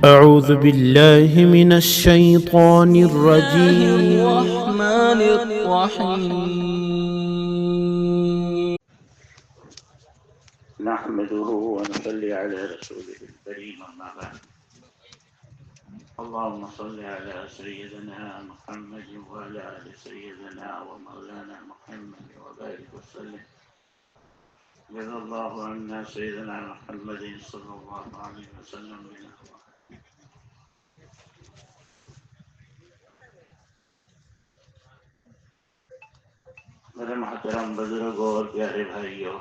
أعوذ بالله من الشيطان الرجيم. الرحمن الرحيم. نحمده ونصلي على رسوله الكريم أما بعد. اللهم صل على سيدنا محمد وعلى آل سيدنا ومولانا محمد وبارك وسلم. جزا الله عنا سيدنا محمد صلى الله عليه وسلم بالأخلاق. میرے محترم بزرگوں اور پیارے بھائیوں،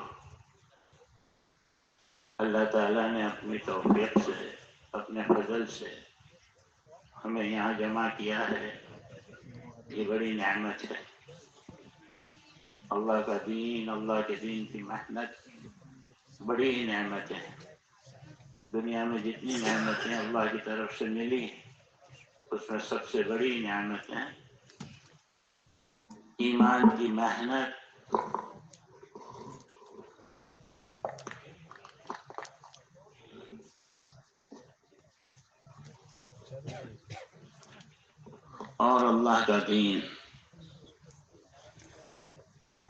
اللہ تعالیٰ نے اپنی توفیق سے، اپنے فضل سے ہمیں یہاں جمع کیا ہے. یہ بڑی نعمت ہے. اللہ کا دین، اللہ کے دین کی محنت بڑی ہی نعمت ہے. دنیا میں جتنی نعمتیں اللہ کی طرف سے ملی اس میں سب سے بڑی نعمت ہے ایمان کی محنت. اور اللہ کا دین،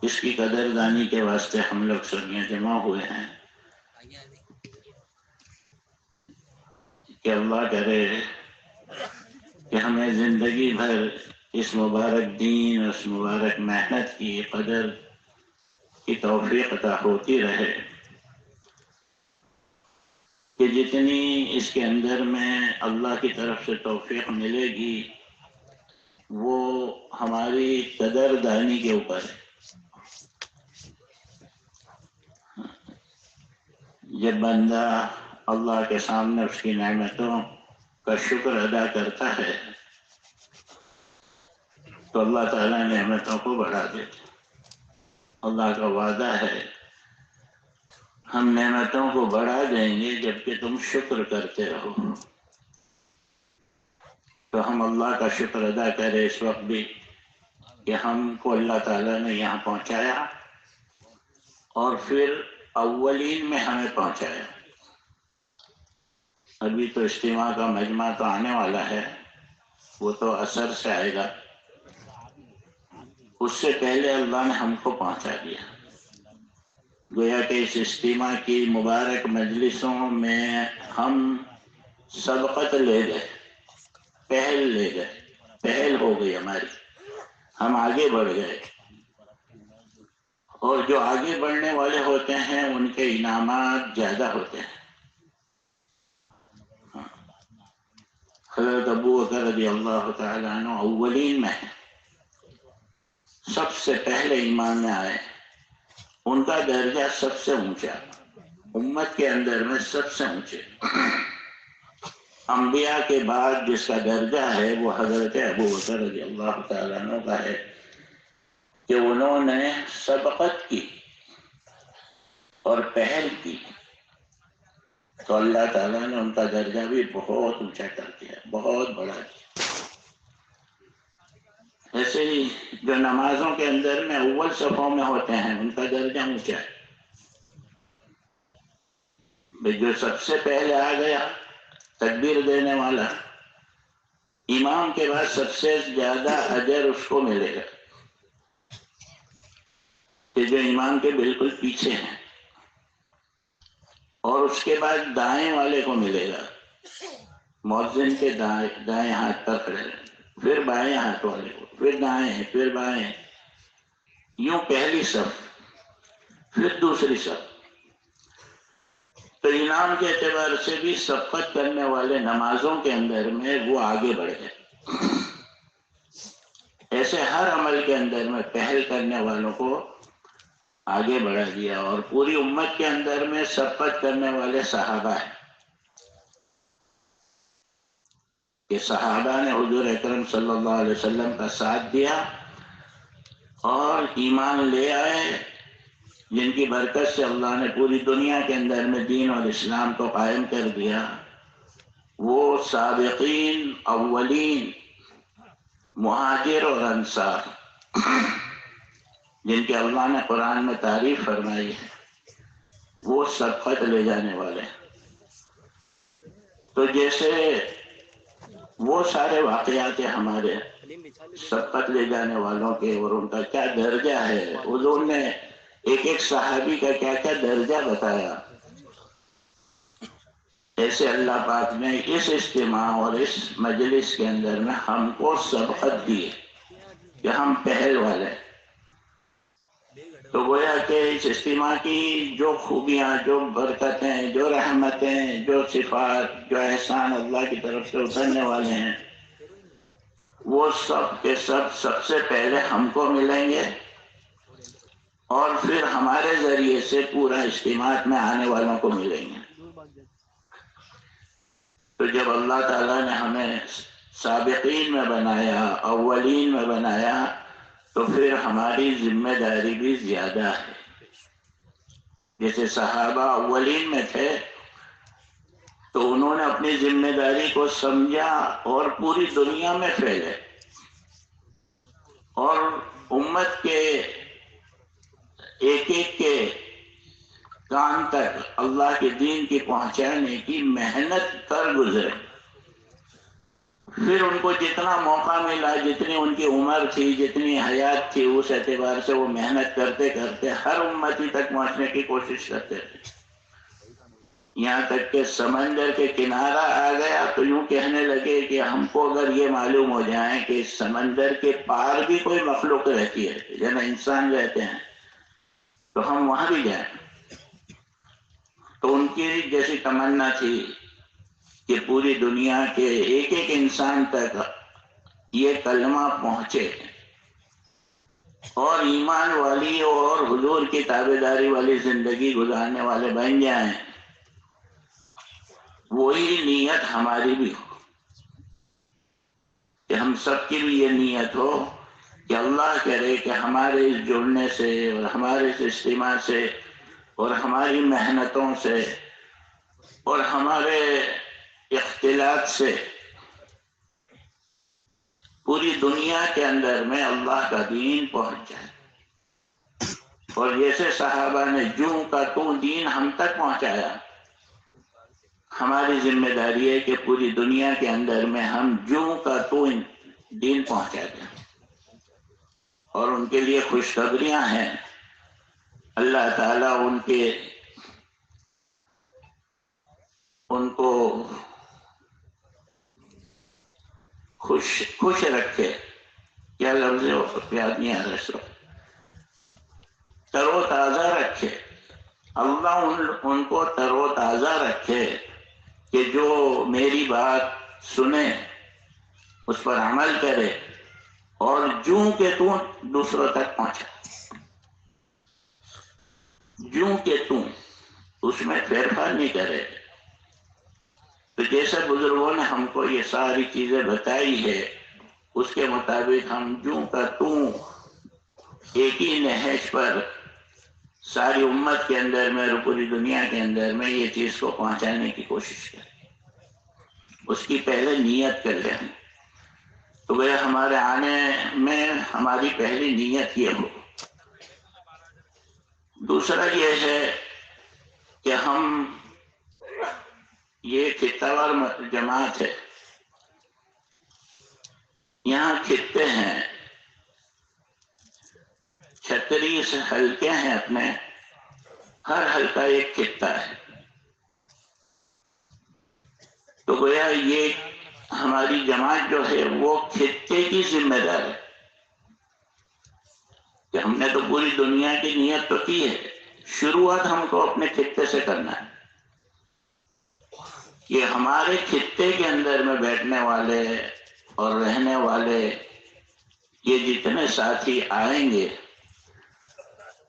اس کی قدردانی کے واسطے ہم لوگ سب یہاں جمع ہوئے ہیں کہ اللہ کرے کہ ہمیں زندگی بھر اس مبارک دین، اس مبارک محنت کی قدر کی توفیق عطا ہوتی رہے، کہ جتنی اس کے اندر میں اللہ کی طرف سے توفیق ملے گی وہ ہماری قدردانی کے اوپر ہے. جب بندہ اللہ کے سامنے اس کی نعمتوں کا شکر ادا کرتا ہے تو اللہ تعالیٰ نعمتوں کو بڑھا دیتا. اللہ کا وعدہ ہے ہم نعمتوں کو بڑھا دیں گے جبکہ تم شکر کرتے رہو. تو ہم اللہ کا شکر ادا کریں اس وقت بھی کہ ہم کو اللہ تعالیٰ نے یہاں پہنچایا اور پھر اولین میں ہمیں پہنچایا. ابھی تو اجتماع کا مجمع تو آنے والا ہے، وہ تو اثر سے آئے گا. اس سے پہلے اللہ نے ہم کو پہنچا دیا. گویا کہ اس اجتماع کی مبارک مجلسوں میں ہم سبقت لے گئے، پہل لے گئے، پہل ہو گئی ہماری، ہم آگے بڑھ گئے. اور جو آگے بڑھنے والے ہوتے ہیں ان کے انعامات زیادہ ہوتے ہیں. حضرت ابو بکر رضی اللہ تعالیٰ عنہ اولین میں ہیں، سب سے پہلے ایمان میں آئے. ان کا درجہ سب سے اونچا، امت کے اندر میں سب سے اونچے. انبیاء کے بعد جس کا درجہ ہے وہ حضرت ابو بکر رضی اللہ تعالیٰ عنہ کا ہے کہ انہوں نے سبقت کی اور پہل کی تو اللہ تعالیٰ نے ان کا درجہ بھی بہت اونچا کر دیا، بہت بڑا کیا. ایسے ہی جو نمازوں کے اندر میں اول صفوں میں ہوتے ہیں ان کا درجہ اونچا ہے. جو سب سے پہلے آ گیا تکبیر دینے والا، امام کے بعد سب سے زیادہ اجر اس کو ملے گا کہ جو امام کے بالکل پیچھے ہیں. اور اس کے بعد دائیں والے کو ملے گا، مؤذن کے دائیں ہاتھ پر کھڑے رہے، پھر بائیں ہاتھ والے کو، پھر دائیں، پھر بائیں، یوں پہلی صف، پھر دوسری صف. تو انعام کے اعتبار سے بھی سبقت کرنے والے نمازوں کے اندر میں وہ آگے بڑھ گئے. ایسے ہر عمل کے اندر میں پہل کرنے والوں کو آگے بڑھا دیا. اور پوری امت کے اندر میں سبقت کرنے والے صحابہ ہیں کہ صحابہ نے حضور اکرم صلی اللہ علیہ وسلم کا ساتھ دیا اور ایمان لے آئے، جن کی برکت سے اللہ نے پوری دنیا کے اندر میں دین اور اسلام کو قائم کر دیا. وہ سابقین اولین مہاجر اور انصار جن کے اللہ نے قرآن میں تعریف فرمائی ہے، وہ سبقت لے جانے والے ہیں. تو جیسے وہ سارے واقعات ہمارے سبقت لے جانے والوں کے اور ان کا کیا درجہ ہے، حضور نے ایک ایک صحابی کا کیا کیا درجہ بتایا، ایسے اللہ پاک نے اس اجتماع اور اس مجلس کے اندر میں ہم کو سبقت دی کہ ہم پہل والے. تو گویا کہ اس اجتماع کی جو خوبیاں، جو برکتیں، جو رحمتیں، جو صفات، جو احسان اللہ کی طرف سے اترنے والے ہیں، وہ سب کے سب سے پہلے ہم کو ملیں گے اور پھر ہمارے ذریعے سے پورا اجتماع میں آنے والوں کو ملیں گے. تو جب اللہ تعالیٰ نے ہمیں سابقین میں بنایا، اولین میں بنایا، تو پھر ہماری ذمہ داری بھی زیادہ ہے. جیسے صحابہ اولین میں تھے تو انہوں نے اپنی ذمہ داری کو سمجھا اور پوری دنیا میں پھیلے اور امت کے ایک ایک کے کان تک اللہ کے دین کی پہنچانے کی محنت کر گزرے. پھر ان کو جتنا موقع ملا، جتنی ان کی عمر تھی، جتنی حیات تھی، اس اعتبار سے وہ محنت کرتے کرتے ہر امتی تک پہنچنے کی کوشش کرتے تھے. یہاں تک کہ سمندر کے کنارہ آ گیا تو یوں کہنے لگے کہ ہم کو اگر یہ معلوم ہو جائے کہ سمندر کے پار بھی کوئی مخلوق رہتی ہے، جیسے انسان رہتے ہیں، تو ہم وہاں بھی جائیں. تو ان کی جیسی تمنا تھی کہ پوری دنیا کے ایک ایک انسان تک یہ کلمہ پہنچے اور ایمان والی اور حضور کی تابعداری والی زندگی گزارنے والے بن جائیں. وہی نیت ہماری بھی ہو کہ ہم سب کی بھی یہ نیت ہو کہ اللہ کرے کہ ہمارے اس جڑنے سے اور ہمارے اس اجتماع سے اور ہماری محنتوں سے اور ہمارے اختلاط سے پوری دنیا کے اندر میں اللہ کا دین پہنچ جائے. اور جیسے صحابہ نے جوں کا تو دین ہم تک پہنچایا، ہماری ذمہ داری ہے کہ پوری دنیا کے اندر میں ہم جوں کا تو دین پہنچا دیں. اور ان کے لیے خوشخبریاں ہیں. اللہ تعالیٰ ان کو خوش رکھے. کیا لفظ یاد نہیں آ رہا، سو تر و تازہ رکھے. اللہ ان کو تر و تازہ رکھے کہ جو میری بات سنے، اس پر عمل کرے اور جوں کے تو دوسروں تک پہنچے. جوں کے تو اس میں پھیر پھار نہیں کرے. تو جیسے بزرگوں نے ہم کو یہ ساری چیزیں بتائی ہے، اس کے مطابق ہم جوں کا تو ایک ہی نہج پر ساری امت کے اندر میں اور پوری دنیا کے اندر میں یہ چیز کو پہنچانے کی کوشش کریں. اس کی پہلے نیت کر لیں. تو وہ ہمارے آنے میں ہماری پہلی نیت یہ ہو. دوسرا یہ ہے کہ ہم یہ خطہ وار جماعت ہے، یہاں خطے ہیں، 36 حلقے ہیں اپنے، ہر حلقہ ایک خطہ ہے. تو گویا یہ ہماری جماعت جو ہے وہ خطے کی ذمہ دار ہے کہ ہم نے تو پوری دنیا کی نیت تو کی ہے، شروعات ہم کو اپنے خطے سے کرنا ہے. یہ ہمارے خطے کے اندر میں بیٹھنے والے اور رہنے والے یہ جتنے ساتھی آئیں گے،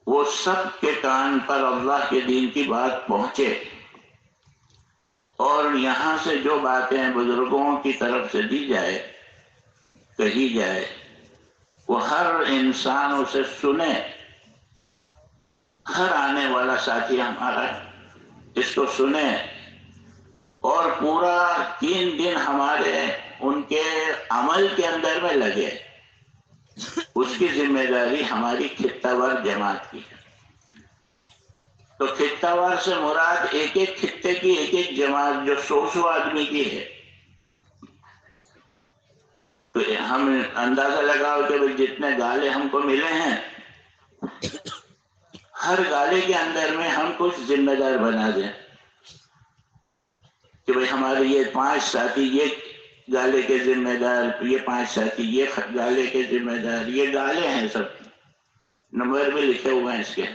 وہ سب کے کان پر اللہ کے دین کی بات پہنچے اور یہاں سے جو باتیں بزرگوں کی طرف سے دی جائے، کہی جائے، وہ ہر انسان اسے سنے. ہر آنے والا ساتھی ہمارا اس کو سنے اور پورا 3 دن ہمارے ان کے عمل کے اندر میں لگے. اس کی ذمہ داری ہماری خطہ وار جماعت کی ہے. تو خطہ وار سے مراد ایک ایک خطے کی ایک ایک جماعت جو 100 آدمی کی ہے. تو ہم اندازہ لگاؤ کہ جتنے گالے ہم کو ملے ہیں، ہر گالے کے اندر میں ہم کچھ ذمہ دار بنا دیں کہ بھئی ہمارے یہ 5 ساتھی یہ گالے کے ذمہ دار، یہ 5 ساتھی یہ گالے کے ذمہ دار. یہ گالے ہیں، سب نمبر بھی لکھے ہوئے ہیں اس کے،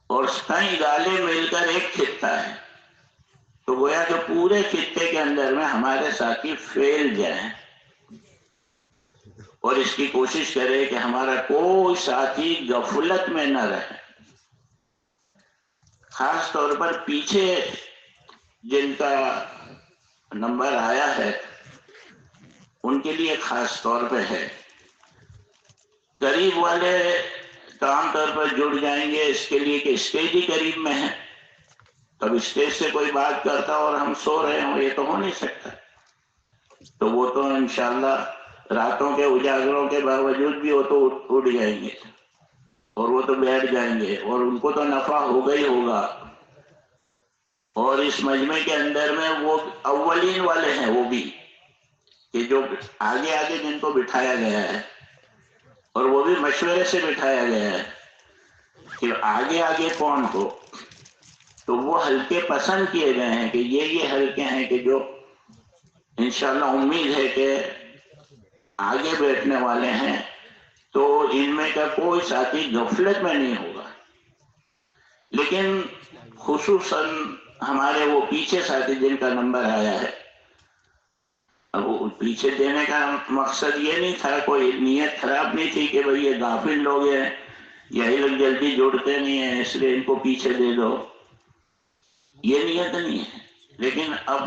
اور کئی گالے مل کر ایک خطہ ہے. تو گویا کہ پورے خطے کے اندر میں ہمارے ساتھی پھیل جائیں اور اس کی کوشش کرے کہ ہمارا کوئی ساتھی غفلت میں نہ رہے. خاص طور پر پیچھے جن کا نمبر آیا ہے ان کے لیے خاص طور پہ ہے. قریب والے عام طور پر جڑ جائیں گے اس کے لیے کہ اسٹیج ہی قریب میں ہے. تب اسٹیج سے کوئی بات کرتا اور ہم سو رہے ہوں، یہ تو ہو نہیں سکتا. تو وہ تو انشاءاللہ راتوں کے اجاگروں کے باوجود بھی وہ تو اٹھ جائیں گے اور وہ تو بیٹھ جائیں گے اور ان کو تو نفع ہوگا ہی ہوگا. اور اس مجمع کے اندر میں وہ اولین والے ہیں، وہ بھی کہ جو آگے آگے جن کو بٹھایا گیا ہے، اور وہ بھی مشورے سے بٹھایا گیا ہے کہ آگے آگے کون ہو. تو وہ حلقے پسند کیے گئے ہیں کہ یہ حلقے ہیں کہ جو انشاءاللہ امید ہے کہ آگے بیٹھنے والے ہیں، تو ان میں کا کوئی ساتھی غفلت میں نہیں ہوگا. لیکن خصوصاً ہمارے وہ پیچھے ساتھی جن کا نمبر آیا ہے، اب وہ پیچھے دینے کا مقصد یہ نہیں تھا، کوئی نیت خراب نہیں تھی کہ بھئی یہ غافل لوگ ہیں، یہی لوگ جلدی جوڑتے نہیں ہیں اس لیے ان کو پیچھے دے دو، یہ نیت نہیں ہے. لیکن اب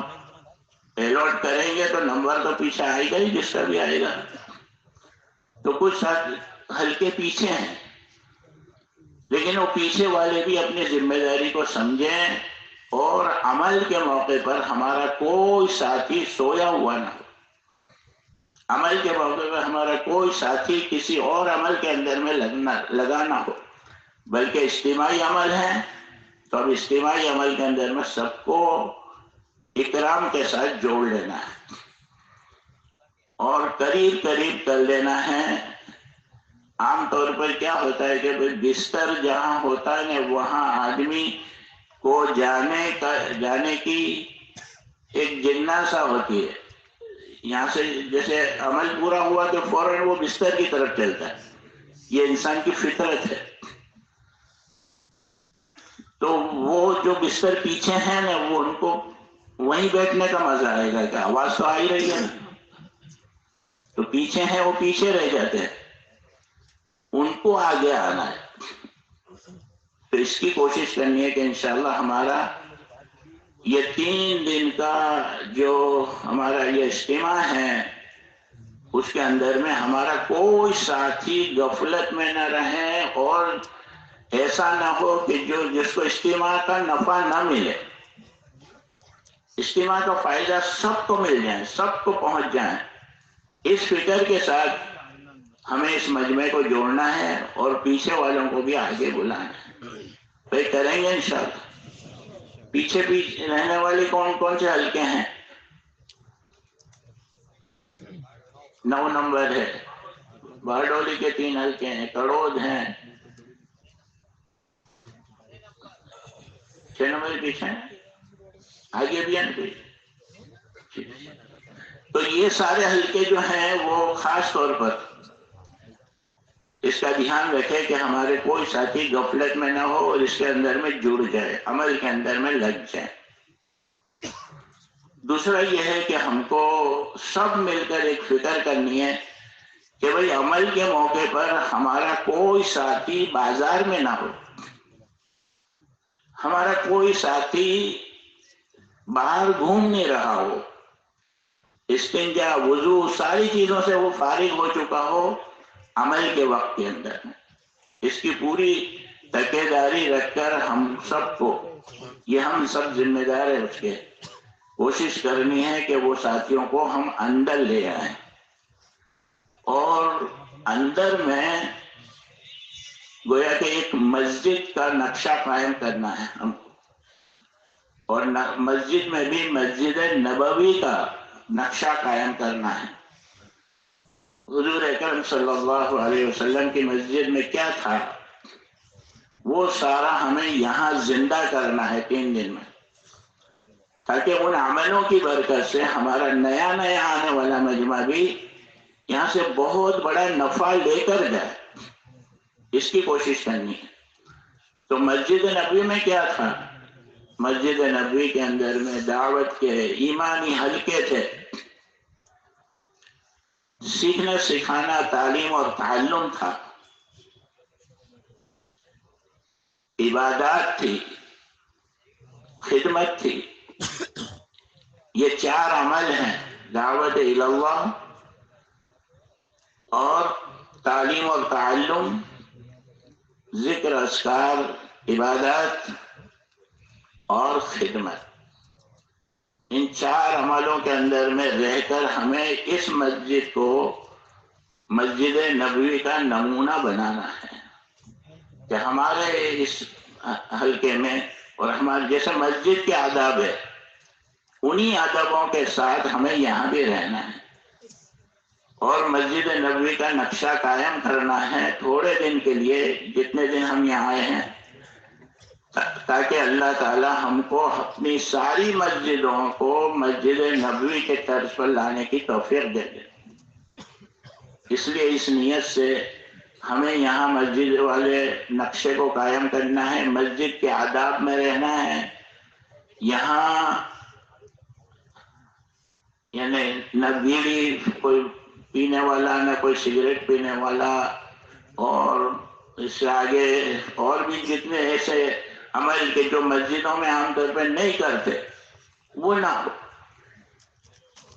الاٹ کریں گے تو نمبر تو پیچھے آئے گا ہی، جس کا بھی آئے گا. تو کچھ ساتھ ہلکے پیچھے ہیں، لیکن وہ پیچھے والے بھی اپنی ذمہ داری کو سمجھیں اور عمل کے موقع پر ہمارا کوئی ساتھی سویا ہوا نہ ہو. عمل کے موقع پر ہمارا کوئی ساتھی کسی اور عمل کے اندر میں لگا نہ ہو، بلکہ اجتماعی عمل ہے. تو اب اجتماعی عمل کے اندر میں سب کو اکرام کے ساتھ جوڑ لینا ہے اور قریب قریب کر لینا ہے. عام طور پر کیا ہوتا ہے کہ بستر جہاں ہوتا ہے نا، وہاں آدمی کو جانے کی ایک جناسا ہوتی ہے. یہاں سے جیسے عمل پورا ہوا تو فوراً وہ بستر کی طرف چلتا ہے، یہ انسان کی فطرت ہے. تو وہ جو بستر پیچھے ہیں نا، وہ ان کو وہیں بیٹھنے کا مزہ آئے گا کہ آواز تو آ ہی رہی ہے. تو پیچھے ہیں وہ پیچھے رہ جاتے ہیں، ان کو آگے آنا ہے. تو اس کی کوشش کرنی ہے کہ انشاءاللہ ہمارا یہ 3 دن کا جو ہمارا یہ اجتماع ہے، اس کے اندر میں ہمارا کوئی ساتھی غفلت میں نہ رہے اور ایسا نہ ہو کہ جس کو اجتماع کا نفع نہ ملے. اجتماع کا فائدہ سب کو مل جائے، سب کو پہنچ جائے، اس فکر کے ساتھ ہمیں اس مجمع کو جوڑنا ہے اور پیچھے والوں کو بھی آگے بلانا ہے. بھائی کریں گے انشاءاللہ. پیچھے رہنے والے کون کون سے حلقے ہیں؟ 9 نمبر ہے، بارڈولی کے 3 حلقے ہیں، کڑود ہیں، 6 نمبر پیچھے ہیں، آگے بھی ہیں کوئی. تو یہ سارے حلقے جو ہیں وہ خاص طور پر اس کا دھیان رکھے کہ ہمارے کوئی ساتھی غفلت میں نہ ہو اور اس کے اندر میں جڑ جائے، عمل کے اندر میں لگ جائے. دوسرا یہ ہے کہ ہم کو سب مل کر ایک فکر کرنی ہے کہ بھئی عمل کے موقع پر ہمارا کوئی ساتھی بازار میں نہ ہو، ہمارا کوئی ساتھی باہر گھوم نہیں رہا ہو، استنجا وضو ساری چیزوں سے وہ فارغ ہو چکا ہو عمل کے وقت کے اندر. اس کی پوری تکیداری رکھ کر ہم سب کو، یہ ہم سب ذمہ دار ہیں، اس کے کوشش کرنی ہے کہ وہ ساتھیوں کو ہم اندر لے آئیں. اور اندر میں گویا کہ ایک مسجد کا نقشہ قائم کرنا ہے ہم کو، اور مسجد میں بھی مسجد نبوی کا نقشہ قائم کرنا ہے۔ حضور اکرم صلی اللہ علیہ وسلم کی مسجد میں کیا تھا وہ سارا ہمیں یہاں زندہ کرنا ہے 3 دن میں، تاکہ ان عملوں کی برکت سے ہمارا نیا آنے والا مجمع بھی یہاں سے بہت بڑا نفع لے کر جائے، اس کی کوشش کرنی ہے۔ تو مسجد نبوی میں کیا تھا؟ مسجد نبوی کے اندر میں دعوت کے ایمانی حلقے تھے، سیکھنا سکھانا، تعلیم اور تعلم تھا، عبادات تھی، خدمت تھی۔ یہ 4 عمل ہیں، دعوت اللہ اور تعلیم اور تعلم، ذکر اذکار، عبادات اور خدمت۔ ان 4 عملوں کے اندر میں رہ کر ہمیں اس مسجد کو مسجد نبوی کا نمونہ بنانا ہے، کہ ہمارے اس حلقے میں اور ہمارے جیسے مسجد کے آداب ہے، انہی ادبوں کے ساتھ ہمیں یہاں بھی رہنا ہے اور مسجد نبوی کا نقشہ قائم کرنا ہے تھوڑے دن کے لیے، جتنے دن ہم یہاں آئے ہیں، تاکہ اللہ تعالی ہم کو اپنی ساری مسجدوں کو مسجد نبوی کے طرز پر لانے کی توفیق دے دے۔ اس لیے اس نیت سے ہمیں یہاں مسجد والے نقشے کو قائم کرنا ہے، مسجد کے آداب میں رہنا ہے۔ یہاں یعنی نہ بیڑی کوئی پینے والا، نہ کوئی سگریٹ پینے والا، اور اس سے آگے اور بھی جتنے ایسے عمل کے جو مسجدوں میں عام طور پہ نہیں کرتے وہ نہ ہو۔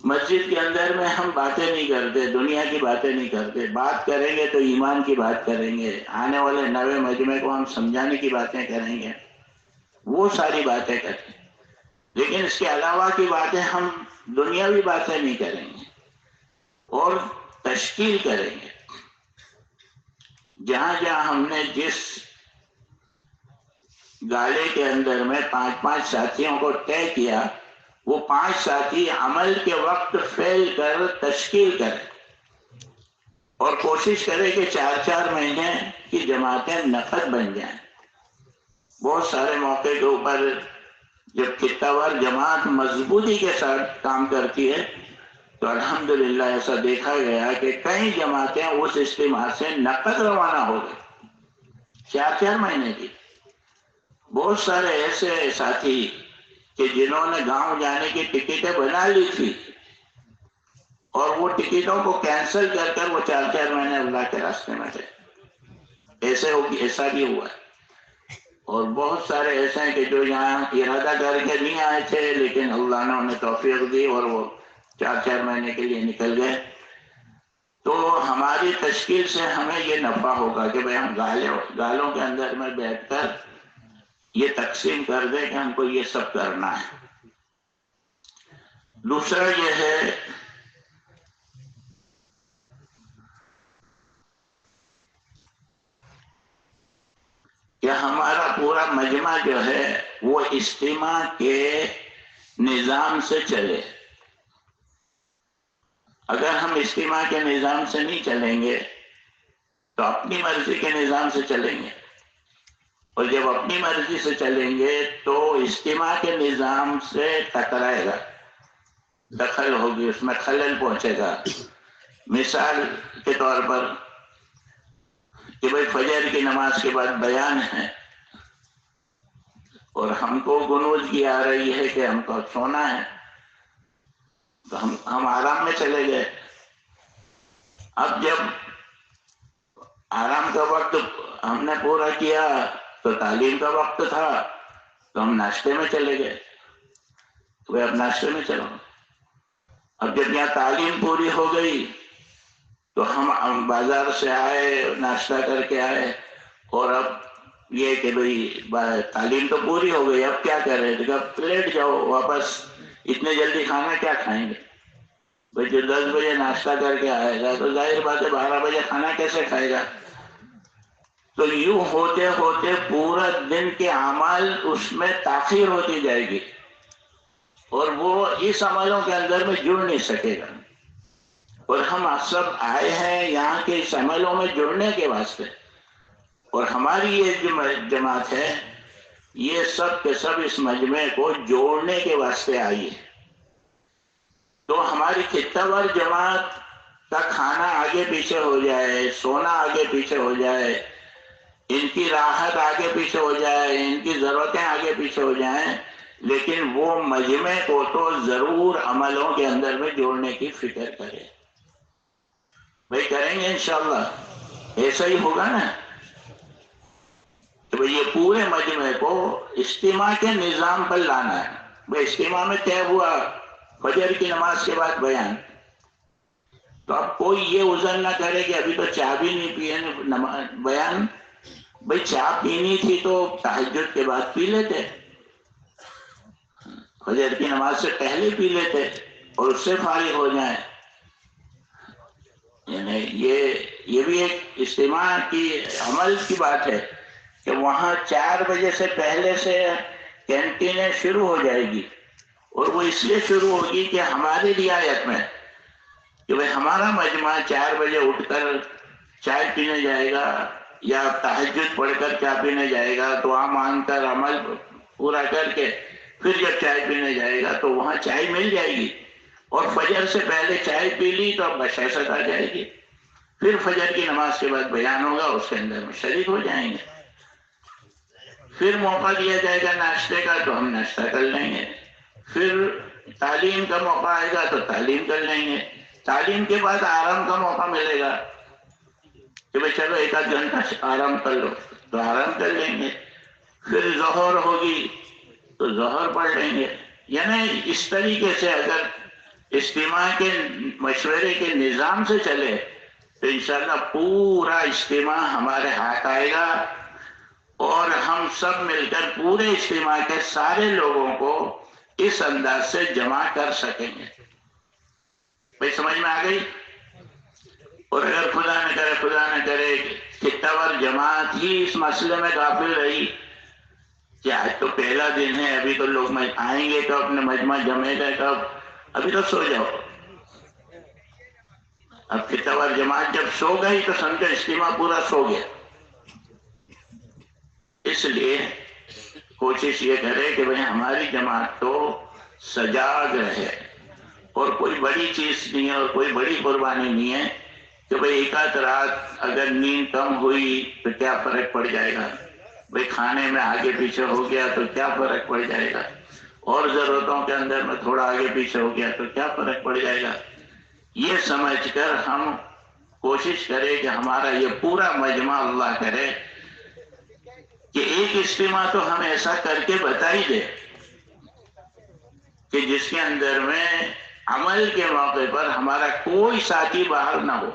مسجد کے اندر میں ہم باتیں نہیں کرتے، دنیا کی باتیں نہیں کرتے، بات کریں گے تو ایمان کی بات کریں گے، آنے والے نئے مجمع کو ہم سمجھانے کی باتیں کریں گے، وہ ساری باتیں کریں گے۔ لیکن اس کے علاوہ کی باتیں ہم دنیاوی باتیں نہیں کریں گے، اور تشکیل کریں گے۔ جہاں جہاں ہم نے جس گالے کے اندر میں 5 ساتھیوں کو طے کیا، وہ 5 ساتھی عمل کے وقت فعل کر تشکیل کریں اور کوشش کریں کہ 4 مہینے کی جماعتیں نقد بن جائیں۔ بہت سارے موقع کے اوپر جب خطہ وار جماعت مضبوطی کے ساتھ کام کرتی ہے تو الحمدللہ ایسا دیکھا گیا کہ کئی جماعتیں اس اجتماع سے نقد روانہ ہو گئی 4 مہینے کی۔ بہت سارے ایسے ساتھی کہ جنہوں نے گاؤں جانے کی ٹکٹیں بنا لی تھی اور وہ ٹکٹوں کو کینسل کر کر وہ 4 مہینے اللہ کے راستے میں تھے، ایسا بھی ہوا ہے۔ اور بہت سارے ایسے ہیں کہ جو یہاں ارادہ کر کے نہیں آئے تھے، لیکن اللہ نے انہیں توفیق دی اور وہ 4 مہینے کے لیے نکل گئے۔ تو ہماری تشکیل سے ہمیں یہ نفع ہوگا کہ بھئی ہم گالوں کے اندر میں بیٹھ کر یہ تقسیم کر دیں کہ ہم کو یہ سب کرنا ہے۔ دوسرا یہ ہے کہ ہمارا پورا مجمع جو ہے وہ اجتماع کے نظام سے چلے۔ اگر ہم اجتماع کے نظام سے نہیں چلیں گے تو اپنی مرضی کے نظام سے چلیں گے، اور جب اپنی مرضی سے چلیں گے تو اجتماع کے نظام سے ٹکرائے گا، دخل ہوگی، اس میں خلل پہنچے گا۔ مثال کے طور پر کہ بھئی فجر کی نماز کے بعد بیان ہے اور ہم کو غنودگی آ رہی ہے کہ ہم کو سونا ہے، تو ہم آرام میں چلے گئے۔ اب جب آرام کا وقت ہم نے پورا کیا تو تعلیم کا وقت تھا، تو ہم ناشتے میں چلے گئے، تو اب ناشتے میں چلو۔ اب جب یہاں تعلیم پوری ہو گئی تو ہم بازار سے آئے، ناشتہ کر کے آئے، اور اب یہ کہ بھئی تعلیم تو پوری ہو گئی، اب کیا کریں؟ اب لیٹ جاؤ واپس، اتنے جلدی کھانا کیا کھائیں گے؟ بھئی جو 10 بجے ناشتہ کر کے آئے گا تو ظاہر بات ہے 12 بجے کھانا کیسے کھائے گا؟ تو یوں ہوتے ہوتے پورا دن کے اعمال اس میں تاخیر ہوتی جائے گی اور وہ اس عملوں کے اندر میں جڑ نہیں سکے گا. اور ہم سب آئے ہیں یہاں کے اس عملوں میں جڑنے کے واسطے، اور ہماری یہ جو جماعت ہے یہ سب کے سب اس مجمع کو جوڑنے کے واسطے آئی ہے. تو ہماری خطہ وار جماعت کا کھانا آگے پیچھے ہو جائے، سونا آگے پیچھے ہو جائے، ان کی راحت آگے پیچھے ہو جائے، ان کی ضرورتیں آگے پیچھے ہو جائیں، لیکن وہ مجمع کو تو ضرور عملوں کے اندر میں جوڑنے کی فکر کرے. بھائی کریں گے انشاءاللہ، ایسا ہی ہوگا نا. تو یہ پورے مجمع کو اجتماع کے نظام پر لانا ہے. بھائی اجتماع میں طے ہوا فجر کی نماز کے بعد بیان، تو اب کوئی یہ عذر نہ کرے کہ ابھی تو چائے بھی نہیں پی ہے بیان. بھائی چائے پینی تھی تو تہجد کے بعد پی لیتے، فجر کی نماز سے پہلے پی لیتے اور اس سے فارغ ہو جائیں. یعنی یہ بھی ایک اجتماع کی عمل کی بات ہے کہ وہاں 4 بجے سے پہلے سے کینٹینیں شروع ہو جائے گی، اور وہ اس لیے شروع ہوگی کہ ہماری رعایت میں کہ بھئی ہمارا مجمع 4 بجے اٹھ کر چائے پینے جائے گا یا تہجد پڑھ کر چائے پینے جائے گا، دعا مانگ کر عمل پورا کر کے پھر جب چائے پینے جائے گا تو وہاں چائے مل جائے گی، اور فجر سے پہلے چائے پی لی تو اب بشاشت آ جائے گی. پھر فجر کی نماز کے بعد بیان ہوگا، اس کے اندر میں شریک ہو جائیں گے. پھر موقع دیا جائے گا ناشتے کا تو ہم ناشتہ کر لیں گے. پھر تعلیم کا موقع آئے گا تو تعلیم کر لیں گے. تعلیم کے بعد آرام کا موقع ملے گا کہ بھئی چلو 1 گھنٹہ آرام کر لو تو آرام کر لیں گے. پھر ظہر ہوگی تو ظہر پڑھ لیں گے. یعنی اس طریقے سے اگر اجتماع کے مشورے کے نظام سے چلے تو انشاءاللہ پورا اجتماع ہمارے ہاتھ آئے گا، اور ہم سب مل کر پورے اجتماع کے سارے لوگوں کو اس انداز سے جمع کر سکیں گے. بھئی سمجھ میں آ گئی؟ اور اگر خدا نہ کرے خطہ وار جماعت ہی اس مسئلے میں غافل رہی کہ آج تو پہلا دن ہے، ابھی تو لوگ آئیں گے تو اپنے مجمع جمے گا کب، ابھی تو سو جاؤ. اب خطہ وار جماعت جب سو گئی تو سمجھو اجتماع پورا سو گیا. اس لیے کوشش یہ کرے کہ بھئی ہماری جماعت تو سجاگ رہے، اور کوئی بڑی چیز نہیں ہے اور کوئی بڑی قربانی نہیں ہے کہ بھئی 1 رات اگر نیند کم ہوئی تو کیا فرق پڑ جائے گا، بھئی کھانے میں آگے پیچھے ہو گیا تو کیا فرق پڑ جائے گا، اور ضرورتوں کے اندر میں تھوڑا آگے پیچھے ہو گیا تو کیا فرق پڑ جائے گا. یہ سمجھ کر ہم کوشش کریں کہ ہمارا یہ پورا مجمع اللہ کرے کہ ایک اجتماع تو ہم ایسا کر کے بتا ہی دے کہ جس کے اندر میں عمل کے موقع پر ہمارا کوئی ساتھی باہر نہ ہو.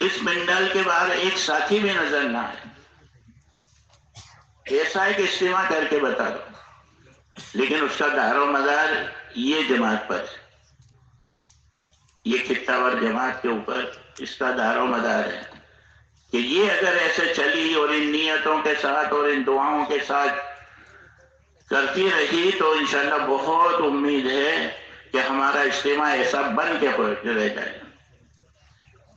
اس منڈل کے باہر ایک ساتھی بھی نظر نہ آئے. ایسا ایک اجتماع کر کے بتا دو، لیکن اس کا دار و مدار یہ جماعت پر، یہ خطہ وار جماعت کے اوپر اس کا دار و مدار ہے کہ یہ اگر ایسے چلی اور ان نیتوں کے ساتھ اور ان دعاؤں کے ساتھ کرتی رہی تو انشاءاللہ بہت امید ہے کہ ہمارا اجتماع ایسا بن کے رہ جائے.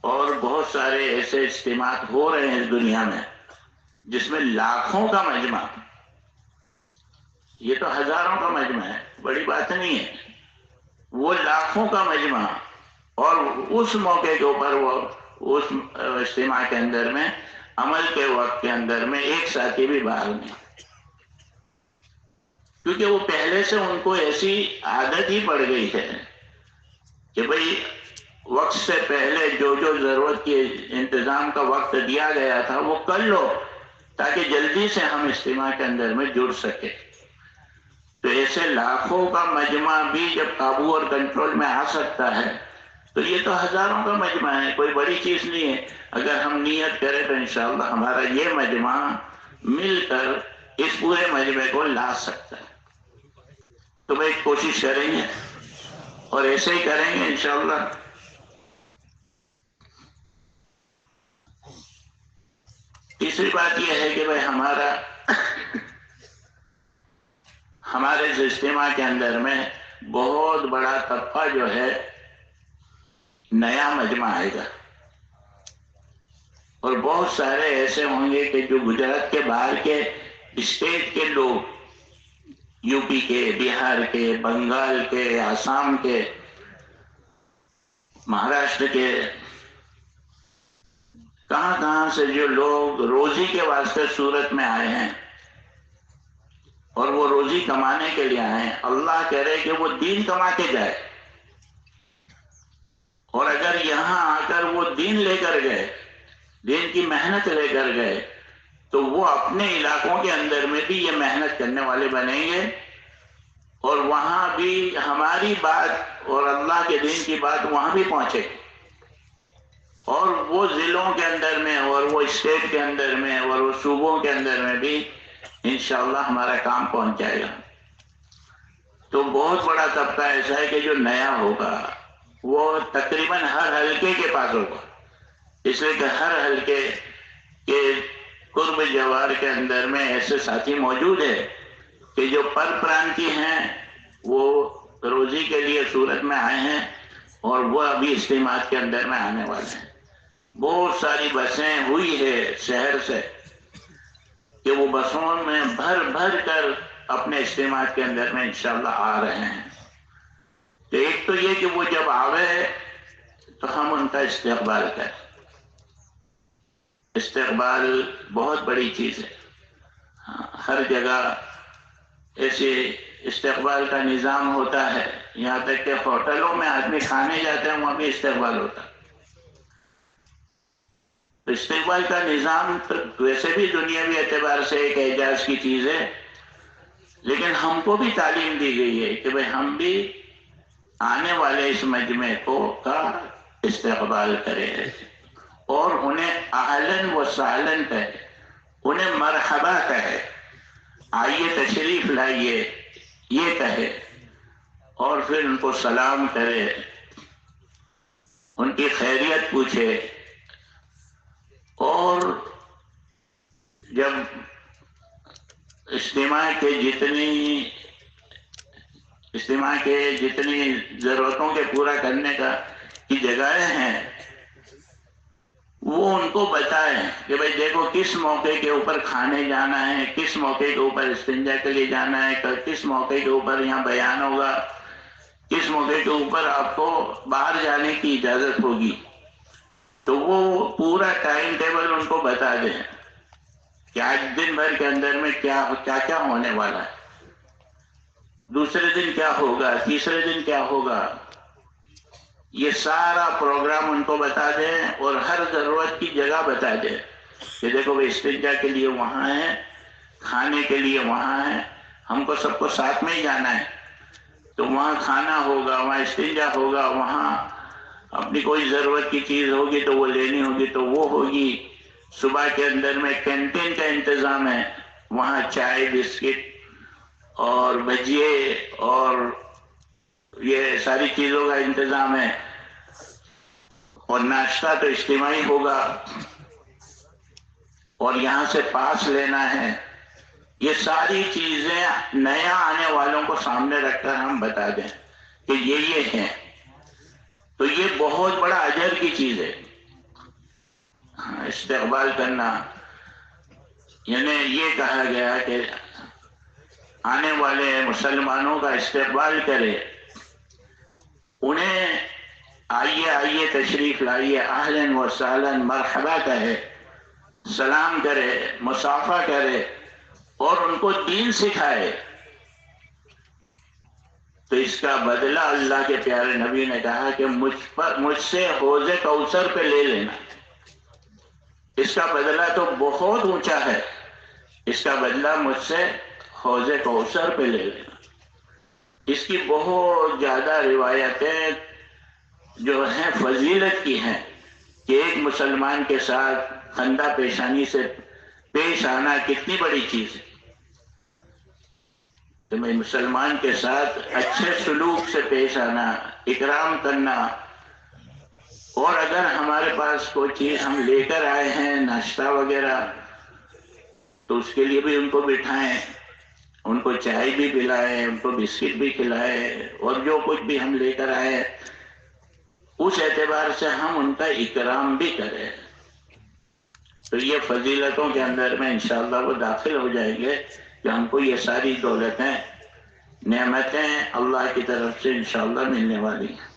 اور بہت سارے ایسے اجتماعات ہو رہے ہیں اس دنیا میں جس میں لاکھوں کا مجمع، یہ تو ہزاروں کا مجمع ہے، بڑی بات نہیں ہے، وہ لاکھوں کا مجمع، اور اس موقع کے اوپر وہ اس اجتماع کے اندر میں عمل کے وقت کے اندر میں ایک ساتھی بھی باہر نہیں، کیونکہ وہ پہلے سے ان کو ایسی عادت ہی پڑ گئی ہے کہ بھئی وقت سے پہلے جو ضرورت کی انتظام کا وقت دیا گیا تھا وہ کر لو تاکہ جلدی سے ہم اجتماع کے اندر میں جڑ سکے. تو ایسے لاکھوں کا مجمع بھی جب قابو اور کنٹرول میں آ سکتا ہے تو یہ تو ہزاروں کا مجمع ہے، کوئی بڑی چیز نہیں ہے. اگر ہم نیت کریں تو انشاءاللہ ہمارا یہ مجمع مل کر اس پورے مجمع کو لا سکتا ہے. تو بھائی کوشش کریں گے اور ایسے ہی کریں گے انشاءاللہ. تیسری بات یہ ہے کہ بھائی ہمارے اس اجتماع کے اندر میں بہت بڑا طبقہ جو ہے نیا مجمع آئے گا، اور بہت سارے ایسے ہوں گے کہ جو گجرات کے باہر کے اسٹیٹ کے لوگ، یو پی کے، بہار کے، بنگال کے، آسام کے، مہاراشٹر کے، کہاں کہاں سے جو لوگ روزی کے واسطے سورت میں آئے ہیں اور وہ روزی کمانے کے لیے آئے ہیں، اللہ کہہ رہے کہ وہ دین کما کے جائے، اور اگر یہاں آ کر وہ دین لے کر گئے، دین کی محنت لے کر گئے، تو وہ اپنے علاقوں کے اندر میں بھی یہ محنت کرنے والے بنیں گے، اور وہاں بھی ہماری بات اور اللہ کے دین کی بات وہاں بھی پہنچے گی، اور وہ ضلعوں کے اندر میں اور وہ اسٹیٹ کے اندر میں اور وہ صوبوں کے اندر میں بھی انشاءاللہ ہمارا کام پہنچ جائے گا۔ تو بہت بڑا طبقہ ایسا ہے کہ جو نیا ہوگا، وہ تقریباً ہر حلقے کے پاس ہوگا، اس لیے کہ ہر حلقے کے قرب جوار کے اندر میں ایسے ساتھی موجود ہے کہ جو پر پرانتی ہیں، وہ روزی کے لیے صورت میں آئے ہیں، اور وہ ابھی اجتماعات کے اندر میں آنے والے ہیں۔ بہت ساری بسیں ہوئی ہے شہر سے کہ وہ بسوں میں بھر بھر کر اپنے اجتماعات کے اندر میں انشاءاللہ آ رہے ہیں۔ تو ایک تو یہ کہ وہ جب آوے تو ہم ان کا استقبال کریں۔ استقبال بہت بڑی چیز ہے، ہر جگہ ایسے استقبال کا نظام ہوتا ہے، یہاں تک کہ ہوٹلوں میں آدمی کھانے جاتے ہیں، وہاں بھی استقبال ہوتا ہے۔ استقبال کا نظام تو ویسے بھی دنیاوی اعتبار سے ایک اعجاز کی چیز ہے، لیکن ہم کو بھی تعلیم دی گئی ہے کہ بھئی ہم بھی آنے والے اس مجمع کا استقبال کریں اور انہیں اہلاً و سہلاً کہے، انہیں مرحبا کہے، آئیے تشریف لائیے یہ کہے، اور پھر ان کو سلام کرے، ان کی خیریت پوچھے، اور جب اجتماع کے جتنی ضرورتوں کے پورا کرنے کی جگہیں ہیں، وہ ان کو بتائیں کہ بھئی دیکھو کس موقع کے اوپر کھانے جانا ہے، کس موقع کے اوپر استنجا کے لیے جانا ہے، کس موقع کے اوپر یہاں بیان ہوگا، کس موقع کے اوپر آپ کو باہر جانے کی اجازت ہوگی، تو وہ پورا ٹائم ٹیبل ان کو بتا دیں کہ آج دن بھر کے اندر میں کیا کیا ہونے والا ہے، دوسرے دن کیا ہوگا، تیسرے دن کیا ہوگا، یہ سارا پروگرام ان کو بتا دیں، اور ہر ضرورت کی جگہ بتا دیں کہ دیکھو بھئی استنجا کے لیے وہاں ہے، کھانے کے لیے وہاں ہے، ہم کو سب کو ساتھ میں ہی جانا ہے، تو وہاں کھانا ہوگا، وہاں استنجا ہوگا، وہاں اپنی کوئی ضرورت کی چیز ہوگی تو وہ لینی ہوگی تو وہ ہوگی، صبح کے اندر میں کینٹین کا انتظام ہے، وہاں چائے، بسکٹ اور بھجیے اور یہ ساری چیزوں کا انتظام ہے، اور ناشتہ تو اجتماعی ہوگا، اور یہاں سے پاس لینا ہے۔ یہ ساری چیزیں نیا آنے والوں کو سامنے رکھ کر ہم بتا دیں کہ یہ ہیں، تو یہ بہت بڑا اجر کی چیز ہے استقبال کرنا۔ یعنی یہ کہا گیا کہ آنے والے مسلمانوں کا استقبال کرے، انہیں آئیے آئیے تشریف لائیے، اہلاً و سہلاً مرحبا کہے، سلام کرے، مصافحہ کرے، اور ان کو دین سکھائے، تو اس کا بدلہ اللہ کے پیارے نبی نے کہا کہ مجھ سے حوض کوثر پہ لے لینا، اس کا بدلہ تو بہت اونچا ہے، اس کا بدلہ مجھ سے حوض کوثر پہ لے لینا۔ اس کی بہت زیادہ روایتیں جو ہیں فضیلت کی ہیں کہ ایک مسلمان کے ساتھ خندہ پیشانی سے پیش آنا کتنی بڑی چیز ہے، کہ میں مسلمان کے ساتھ اچھے سلوک سے پیش آنا، اکرام کرنا، اور اگر ہمارے پاس کوئی چیز ہم لے کر آئے ہیں، ناشتہ وغیرہ، تو اس کے لیے بھی ان کو بٹھائیں، ان کو چائے بھی پلائیں، ان کو بسکٹ بھی کھلائیں، اور جو کچھ بھی ہم لے کر آئے اس اعتبار سے ہم ان کا اکرام بھی کریں. تو یہ فضیلتوں کے اندر میں انشاءاللہ وہ داخل ہو جائیں گے کہ ہم کو یہ ساری دولتیں، نعمتیں اللہ کی طرف سے انشاءاللہ ملنے والی ہیں.